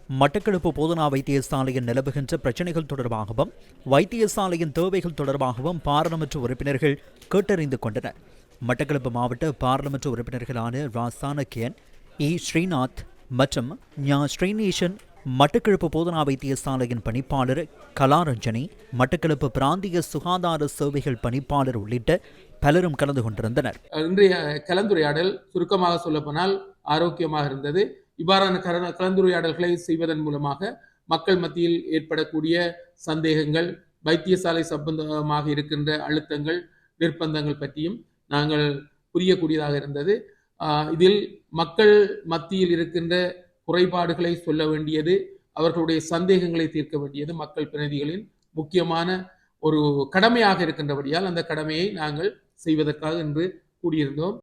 மட்டக்களப்பு போதனா வைத்தியசாலையின் நிலவுகின்ற பிரச்சினைகள் தொடர்பாகவும் வைத்தியசாலையின் தேவைகள் தொடர்பாகவும் பாராளுமன்ற உறுப்பினர்கள் கேட்டறிந்து கொண்டனர். மட்டக்களப்பு மாவட்ட பாராளுமன்ற உறுப்பினர்களான ராசானகியன், இ ஸ்ரீநாத் மற்றும் ஞா ஸ்ரீநேசன், மட்டக்களப்பு போதனா வைத்தியசாலையின் பணிப்பாளர் கலாரஞ்சனி, மட்டக்களப்பு பிராந்திய சுகாதார சேவைகள் பணிப்பாளர் உள்ளிட்ட பலரும் கலந்து கொண்டிருந்தனர். இன்றைய கலந்துரையாடல் சுருக்கமாக சொல்லப்போனால் ஆரோக்கியமாக இருந்தது. இவ்வாறான கலந்துரையாடல்களை செய்வதன் மூலமாக மக்கள் மத்தியில் ஏற்படக்கூடிய சந்தேகங்கள், வைத்தியசாலை சம்பந்தமாக இருக்கின்ற அழுத்தங்கள், நிர்பந்தங்கள் பற்றியும் நாங்கள் புரியக்கூடியதாக இருந்தது. இதில் மக்கள் மத்தியில் இருக்கின்ற குறைபாடுகளை சொல்ல வேண்டியது, அவர்களுடைய சந்தேகங்களை தீர்க்க வேண்டியது மக்கள் பிரதிநிதிகளின் முக்கியமான ஒரு கடமையாக இருக்கின்றபடியால் அந்த கடமையை நாங்கள் செய்வதற்காக இன்று கூடியிருந்தோம்.